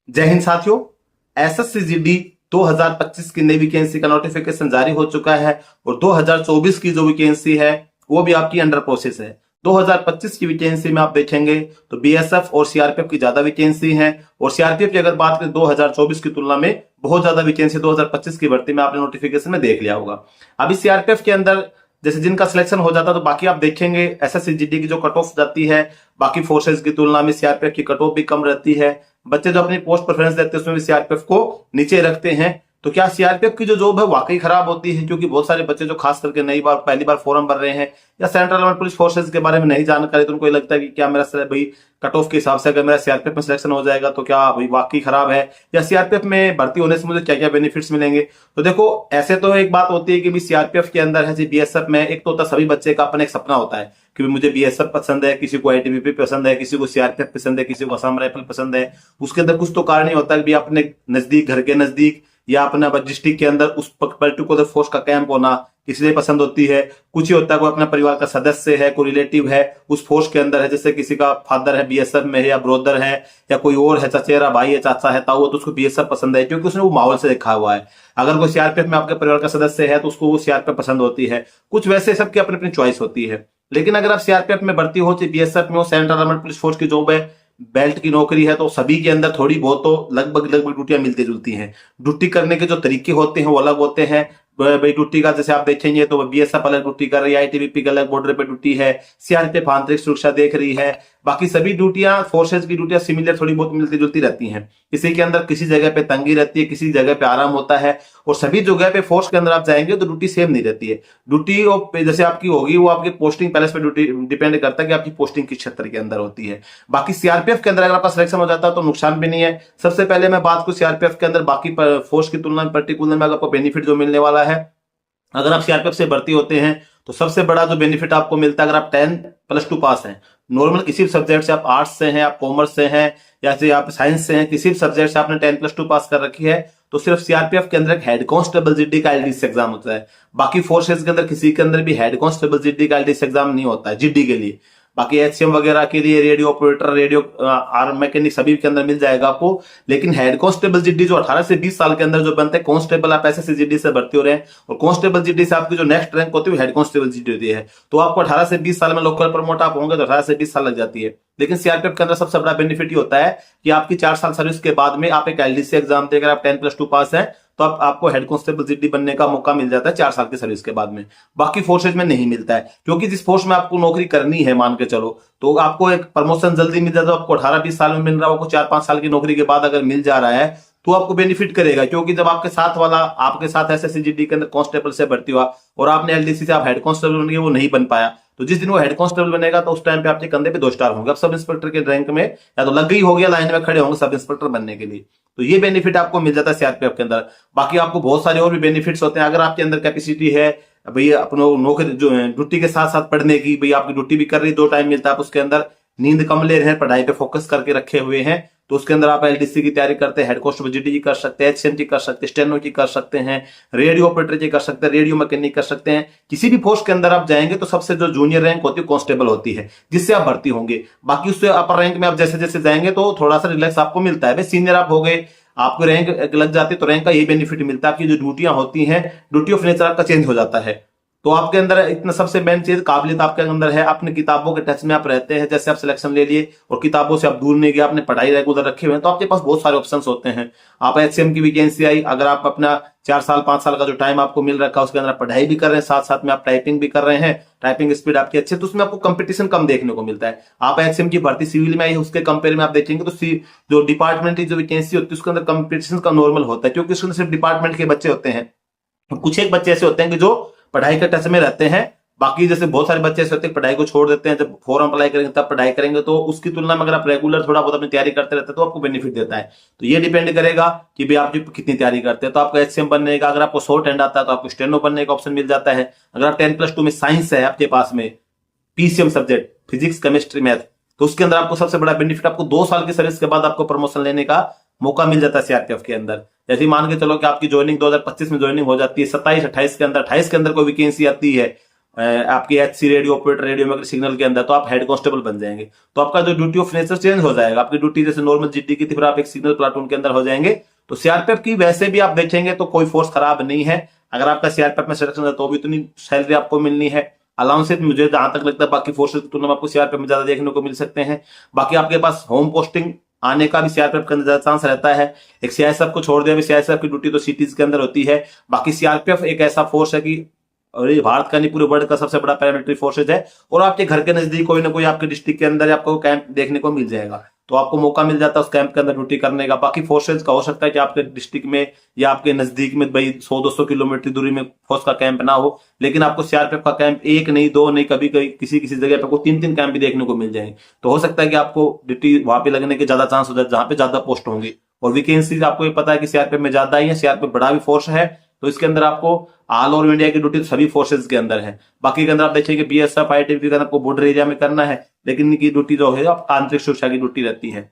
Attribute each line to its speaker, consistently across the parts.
Speaker 1: जय हिंद साथियों। एसएससी-जीडी 2025 की नई वैकेंसी का नोटिफिकेशन जारी हो चुका है और 2024 की जो वैकेंसी है वो भी आपकी अंडर प्रोसेस है। 2025 की वैकेंसी में आप देखेंगे तो बीएसएफ और सीआरपीएफ की ज्यादा वैकेंसी है और सीआरपीएफ की अगर बात करें 2024 की तुलना में बहुत ज्यादा वैकेंसी 2025 की भर्ती में आपने नोटिफिकेशन में देख लिया होगा। अभी सीआरपीएफ के अंदर जैसे जिनका सिलेक्शन हो जाता तो बाकी आप देखेंगे एसएससी-जीडी की जो कट ऑफ जाती है बाकी फोर्सेज की तुलना में सीआरपीएफ की कट ऑफ भी कम रहती है। बच्चे जो अपनी पोस्ट प्रेफरेंस देते हैं उसमें भी सीआरपीएफ को नीचे रखते हैं। तो क्या सीआरपीएफ की जो जॉब है वाकई खराब होती है? क्योंकि बहुत सारे बच्चे जो खास करके नई बार पहली बार फॉर्म भर रहे हैं या सेंट्रल गवर्नमेंट पुलिस फोर्सेज के बारे में नहीं जानकारी, तो उनको ये लगता है कि क्या मेरा भाई कट ऑफ के हिसाब से अगर मेरा सीआरपीएफ में सिलेक्शन हो जाएगा तो क्या भाई वाकई खराब है, या सीआरपीएफ में भर्ती होने से मुझे क्या क्या बेनिफिट्स मिलेंगे। तो देखो, ऐसे तो एक बात होती है कि सीआरपीएफ के अंदर है, बीएसएफ में एक तो होता सभी बच्चे का अपना एक सपना होता है कि मुझे बीएसएफ पसंद है, किसी को आईटीबीपी पसंद है, किसी को सीआरपीएफ पसंद है, किसी को असम राइफल पसंद है। उसके अंदर कुछ तो कारण ही होता है कि अपने नजदीक, घर के नजदीक या अपना डिस्ट्रिक्ट के अंदर उस पर्टिकुलर फोर्स का कैंप होना इसलिए पसंद होती है। कुछ ही होता है कोई अपना परिवार का सदस्य है, कोई रिलेटिव है उस फोर्स के अंदर है, जैसे किसी का फादर है बीएसएफ में है या ब्रोदर है या कोई और है, चचेरा भाई है, चाचा है, ताऊ है, तो उसको बीएसएफ पसंद है क्योंकि उसने वो माहौल से देखा हुआ है। अगर कोई सीआरपीएफ में आपके परिवार का सदस्य है तो उसको वो सीआरपीएफ पसंद होती है। कुछ वैसे सबकी अपनी अपनी चॉइस होती है। लेकिन अगर आप सीआरपीएफ में भर्ती हो, चाहे बीएसएफ में हो, सेंट्रल गवर्नमेंट पुलिस फोर्स की जॉब है, बेल्ट की नौकरी है, तो सभी के अंदर थोड़ी बहुत तो लगभग ड्यूटियां मिलती जुलती हैं। ड्यूटी करने के जो तरीके होते हैं वो अलग होते हैं। भाई ड्यूटी का जैसे आप देखेंगे तो बीएसएफ अलग ड्यूटी कर रही है, आईटीबीपी का अलग बॉर्डर पे ड्यूटी है, सीआरपीएफ आंतरिक सुरक्षा देख रही है। बाकी सभी ड्यूटियां, फोर्सेज की ड्यूटियां सिमिलर थोड़ी बहुत मिलती जुलती रहती हैं। किसी के अंदर किसी जगह पे तंगी रहती है, किसी जगह पे आराम होता है, और सभी जगह पे फोर्स के अंदर आप जाएंगे तो ड्यूटी सेम नहीं रहती है। ड्यूटी जैसे आपकी होगी वो आपकी पोस्टिंग पैलेस पे ड्यूटी डिपेंड करता है कि आपकी पोस्टिंग किस क्षेत्र के अंदर होती है। बाकी सीआरपीएफ के अंदर अगर आपका सिलेक्शन हो जाता है तो नुकसान भी नहीं है। सबसे पहले मैं बात करूं सीआरपीएफ के अंदर बाकी फोर्स की तुलना में पर्टिकुलर में आपको बेनिफिट जो मिलने वाला है, अगर आप सीआरपीएफ से भर्ती होते हैं तो सबसे बड़ा जो बेनिफिट आपको मिलता है, अगर आप 10+2 पास हैं, नॉर्मल किसी भी सब्जेक्ट से, आप आर्ट्स से हैं, आप कॉमर्स से हैं या फिर आप साइंस से हैं, किसी भी सब्जेक्ट से आपने 10+2 पास कर रखी है तो सिर्फ सीआरपीएफ के अंदर एक हेड कांस्टेबल जीडी का एलडीसी एग्जाम होता है। बाकी फोर्सेज के अंदर किसी के अंदर भी हेड कांस्टेबल जीडी का एलडीसी एग्जाम नहीं होता है जीडी के लिए। बाकी एचसीएम वगैरह के लिए radio operator, radio arm mechanic सभी के अंदर मिल जाएगा आपको। लेकिन हेड कांस्टेबल जीडी जो 18 से 20 साल के अंदर जो बनते हैं, कांस्टेबल आप एसएससी जीडी से भर्ती हो रहे हैं और कांस्टेबल जीडी से आपकी जो नेक्स्ट रैंक होती है हेड कांस्टेबल जीडी होती है, तो आपको 18 से 20 साल में लोकल प्रमोट आप होंगे तो 18 से 20 साल लग जाती है। लेकिन सीआरपीएफ के अंदर सबसे बड़ा बेनिफिट ये होता है कि आपकी 4 साल सर्विस के बाद में आप एक एलडीसी एग्जाम देकर आप 10+2 पास है तो आपको हेड कांस्टेबल जीडी बनने का मौका मिल जाता है 4 साल की सर्विस के बाद में। बाकी फोर्सेज में नहीं मिलता है, क्योंकि जिस फोर्स में आपको नौकरी करनी है मान के चलो तो आपको एक प्रमोशन जल्दी मिल जाता है। आपको 18-20 साल में मिल रहा है, आपको 4-5 साल की नौकरी के बाद अगर मिल जा रहा है तो आपको बेनिफिट करेगा। क्योंकि जब आपके साथ वाला आपके साथ एसएससी-जीडी के अंदर कांस्टेबल से भर्ती हुआ और आपने एलडीसी से आप हेड कांस्टेबल बन गए, वो नहीं बन पाया, तो जिस दिन वो हेड कांस्टेबल बनेगा तो उस टाइम पे आपके कंधे पे 2 स्टार होंगे। अब सब इंस्पेक्टर के रैंक में या तो लग गई हो गया, लाइन में खड़े होंगे सब इंस्पेक्टर बनने के लिए। तो ये बेनिफिट आपको मिल जाता है सीआरपीएफ के अंदर। बाकी आपको बहुत सारे और भी बेनिफिट्स होते हैं। अगर आपके अंदर कैपेसिटी है भाई अपने नौकरी जो ड्यूटी के साथ साथ पढ़ने की, भाई आपकी ड्यूटी भी कर रही, 2 टाइम मिलता है, आप उसके अंदर नींद कम ले रहे हैं, पढ़ाई पे फोकस करके रखे हुए हैं, तो उसके अंदर आप एलडीसी की तैयारी करते हैं, हेड कांस्टेबल जीडी की कर सकते हैं, एचसीएम की कर सकते हैं, स्टेनो की कर सकते हैं, रेडियो ऑपरेटर की कर सकते हैं, रेडियो मैकेनिक कर सकते हैं। किसी भी पोस्ट के अंदर आप जाएंगे तो सबसे जो जूनियर रैंक होती है कांस्टेबल होती है, जिससे आप भर्ती होंगे। बाकी उससे अपर रैंक में आप जैसे जैसे जाएंगे तो थोड़ा सा रिलैक्स आपको मिलता है। भाई सीनियर आप हो गए, आपको रैंक लग जाती है तो रैंक का यही बेनिफिट मिलता है, आपकी जो ड्यूटियां होती हैं, ड्यूटी ऑफ नेचर आपका चेंज हो जाता है। तो आपके अंदर इतना सबसे मेन चीज काबिलियत आपके अंदर है, अपने किताबों के टच में आप रहते हैं। जैसे आप सिलेक्शन ले लिए और किताबों से आप दूर नहीं गए, आपने पढ़ाई रेगुलर रखे हुए हैं, तो आपके पास बहुत सारे ऑप्शंस होते हैं। आप एचसीएम की वैकेंसी आई, अगर आप अपना 4 साल 5 साल का जो टाइम आपको मिल रखा है उसके अंदर आप पढ़ाई भी कर रहे हैं, साथ साथ में आप टाइपिंग भी कर रहे हैं, टाइपिंग स्पीड आपकी अच्छी है, तो उसमें आपको कंपटीशन कम देखने को मिलता है। आप एचसीएम की भर्ती सिविल में आई, उसके कंपेयर में आप देखेंगे तो जो डिपार्टमेंट की जो वैकेंसी होती है उसके अंदर कंपटीशन का नॉर्मल होता है, क्योंकि उसके अंदर सिर्फ डिपार्टमेंट के बच्चे होते हैं। कुछ एक बच्चे ऐसे होते हैं कि जो पढ़ाई के टच में रहते हैं। बाकी जैसे बहुत सारे बच्चे ऐसे होते हैं पढ़ाई को छोड़ देते हैं, जब फॉर्म अप्लाई करेंगे तब पढ़ाई करेंगे, तो उसकी तुलना में अगर आप रेगुलर थोड़ा बहुत अपनी तैयारी करते रहते हैं तो आपको बेनिफिट देता है। तो ये डिपेंड करेगा कि भाई आप कितनी तैयारी करते हैं। तो आपको एचसीएम बनने का, अगर आपको शॉर्ट हैंड आता है तो आपको स्टेनो बनने का ऑप्शन मिल जाता है। अगर आप 10+2 में साइंस है आपके पास में, PCM subject physics chemistry math, तो उसके अंदर आपको सबसे बड़ा बेनिफिट, आपको 2 साल की सर्विस के बाद आपको प्रमोशन लेने का मौका मिल जाता है सीआरपीएफ के अंदर। जैसे मान के चलो कि आपकी ज्वाइनिंग 2025 में ज्वाइनिंग हो जाती है, 27-28 के अंदर, 28 के अंदर कोई वैकेंसी आती है, आपकी HC रेडियो ऑपरेटर, रेडियो में सिग्नल के अंदर, तो आप हेड कांस्टेबल बन जाएंगे। तो आपका जो ड्यूटी ऑफ नेचर चेंज हो जाएगा, आपकी ड्यूटी जैसे नॉर्मल GD की थी, फिर आप एक सिग्नल प्लाटून के अंदर हो जाएंगे। तो CRPF की वैसे भी आप देखेंगे तो कोई फोर्स खराब नहीं है। अगर आपका CRPF में सिलेक्शन है तो भी इतनी सैलरी आपको मिलनी है। अलाउंसेस मुझे जहां तक लगता है बाकी फोर्सेज की तुलना में आपको CRPF में ज्यादा देखने को मिल सकते हैं। बाकी आपके पास होम पोस्टिंग आने का भी CRPF के अंदर ज्यादा चांस रहता है। एक CISF को छोड़ दिया, CISF की ड्यूटी तो सिटीज के अंदर होती है। बाकी CRPF एक ऐसा फोर्स है कि और ये भारत का नहीं पूरे वर्ल्ड का सबसे बड़ा पैरामिलिट्री फोर्सेज है। और आपके घर के नजदीक कोई ना कोई आपके डिस्ट्रिक्ट के अंदर आपको कैंप देखने को मिल जाएगा, तो आपको मौका मिल जाता है उस कैंप के अंदर ड्यूटी करने का। बाकी फोर्सेज का हो सकता है कि आपके डिस्ट्रिक्ट में या आपके नजदीक में भाई 100-200 किलोमीटर दूरी में फोर्स का कैंप ना हो, लेकिन आपको CRPF का कैंप एक नहीं, दो नहीं, कभी कभी किसी किसी जगह पे आपको 3-3 कैंप भी देखने को मिल जाएंगे। तो हो सकता है कि आपको ड्यूटी वहां पे लगने के ज्यादा चांस हो जाए जहां पे ज्यादा पोस्ट होंगी। और वैकेंसी आपको ये पता है कि CRPF में ज्यादा ही है, CRPF बड़ा भी फोर्स है, तो इसके अंदर आपको ऑल ओवर इंडिया की ड्यूटी सभी फोर्सेज के अंदर है। बाकी के अंदर आप देखेंगे BSF ITBP के अंदर आपको बॉर्डर एरिया में करना है, लेकिन इनकी ड्यूटी जो है आप आंतरिक सुरक्षा की ड्यूटी रहती है।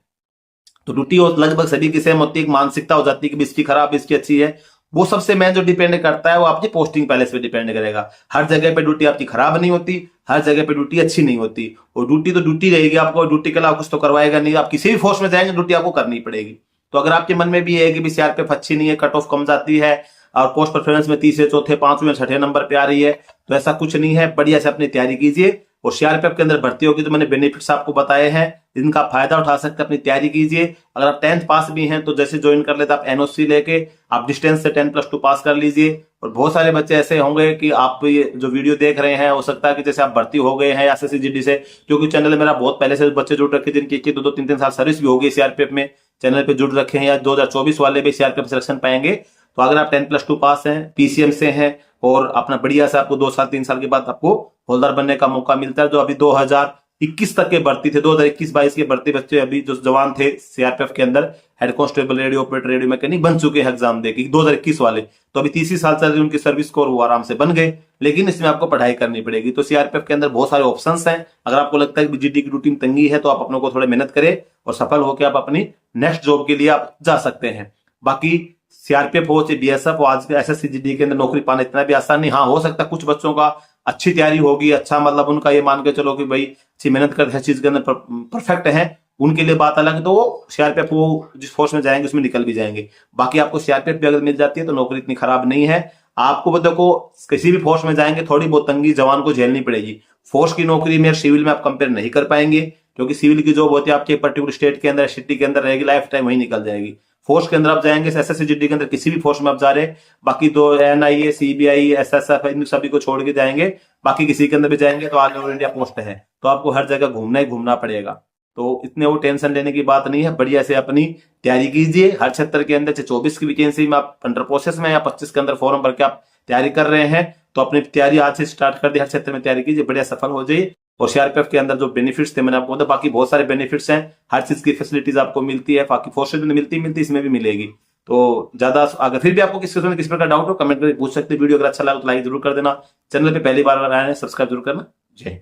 Speaker 1: तो ड्यूटी लगभग सभी की सेम होती है। एक मानसिकता हो जाती है कि इसकी खराब इसकी अच्छी है, वो सबसे मेन जो डिपेंड करता है वो आपकी पोस्टिंग पैलेस पे डिपेंड करेगा। हर जगह पे ड्यूटी आपकी खराब नहीं होती, हर जगह पे ड्यूटी अच्छी नहीं होती। और ड्यूटी तो ड्यूटी रहेगी, आपको ड्यूटी के अलावा कुछ तो करवाएगा नहीं। आप किसी भी फोर्स में जाएंगे ड्यूटी आपको करनी पड़ेगी। तो अगर आपके मन में भी है कि CRPF अच्छी नहीं है, कट ऑफ कम जाती है और पोस्ट प्रेफरेंस में 3 से 4, 5वें 6ठे नंबर पे आ रही है, तो ऐसा कुछ नहीं है। बढ़िया से अपनी तैयारी कीजिए और CRPF के अंदर भर्ती होगी तो मैंने बेनिफिट्स आपको बताए हैं, इनका फायदा उठा सकते हैं, अपनी तैयारी कीजिए। अगर आप 10th पास भी हैं तो जैसे ज्वाइन कर लेते आप NOC लेके आप डिस्टेंस से 10+2 पास कर लीजिए। और बहुत सारे बच्चे ऐसे होंगे कि आप ये जो वीडियो देख रहे हैं, हो सकता है कि जैसे आप भर्ती हो गए हैं SSC GD से, क्योंकि चैनल मेरा बहुत पहले से बच्चे जुड़ रखे जिनकी 2-2, 3-3 साल सर्विस भी हो गई CRPF में, चैनल पे जुड़ रखे हैं, या 2024 वाले भी CRPF सिलेक्शन पाएंगे। तो अगर आप 10+2 पास हैं, PCM से हैं और अपना बढ़िया से आपको 2 साल 3 साल के बाद आपको होल्डर बनने का मौका मिलता है। जो अभी 2021 तक के भर्ती थे, 2021-22 के भर्ती बच्चे अभी जो जवान थे CRPF के अंदर, head constable, radio operator, radio mechanic बन चुके हैं एग्जाम देके 2021 वाले, तो अभी 30 साल चल रही उनकी सर्विस को और वो आराम से बन गए। लेकिन इसमें आपको पढ़ाई करनी पड़ेगी। तो CRPF के अंदर बहुत सारे ऑप्शंस हैं। अगर आपको लगता है कि GD की ड्यूटी में तंगी है तो आप अपनों को थोड़ा मेहनत करें और सफल होकर आप अपनी नेक्स्ट जॉब के लिए आप जा सकते हैं। बाकी CRPF हो चाहे BSF हो, आज के SSC GD के अंदर नौकरी पाना इतना भी आसान नहीं। हाँ, हो सकता है कुछ बच्चों का अच्छी तैयारी होगी, अच्छा मतलब उनका ये मान के चलो कि भाई अच्छी मेहनत करते हैं, चीज के अंदर परफेक्ट है, उनके लिए बात अलग है, तो वो CRPF वो जिस फोर्स में जाएंगे उसमें निकल भी जाएंगे। बाकी आपको CRPF भी अगर मिल जाती है तो नौकरी इतनी खराब नहीं है। आपको देखो किसी भी फोर्स में जाएंगे थोड़ी बहुत तंगी जवान को झेलनी पड़ेगी। फोर्स की नौकरी में सिविल में आप कंपेयर नहीं कर पाएंगे, क्योंकि सिविल की जॉब होती है आपके पर्टिकुलर स्टेट के अंदर, सिटी के अंदर रहेगी, लाइफ टाइम वही निकल जाएगी। फोर्स के अंदर आप जाएंगे SSC GD के अंदर किसी भी फोर्स में आप जा रहे हैं, बाकी तो NIA, CBI, SSF इन सभी को छोड़ के जाएंगे, बाकी किसी के अंदर भी जाएंगे तो ऑल ओवर इंडिया पोस्ट है, तो आपको हर जगह घूमना ही घूमना पड़ेगा। तो इतने वो टेंशन लेने की बात नहीं है। बढ़िया से अपनी तैयारी कीजिए। हर क्षेत्र के अंदर 24 की वैकेंसी में आप अंडर प्रोसेस में या 25 के अंदर फॉर्म भर के आप तैयारी कर रहे हैं, तो अपनी तैयारी आज से स्टार्ट कर दी। हर क्षेत्र में तैयारी कीजिए, बढ़िया सफल हो जाइए। और CRPF के अंदर जो बेनिफिट्स थे मैंने आपको बताया, बाकी बहुत सारे बेनिफिट्स हैं, हर चीज की फैसिलिटीज आपको मिलती है, बाकी फोर्सेज में मिलती इसमें भी मिलेगी। तो ज्यादा अगर फिर भी आपको किस प्रकार डाउट हो कमेंट करके पूछ सकते हैं। वीडियो अगर अच्छा लगा तो लाइक जरूर कर देना, चैनल पे पहली बार आए हैं सब्सक्राइब जरूर करना। जय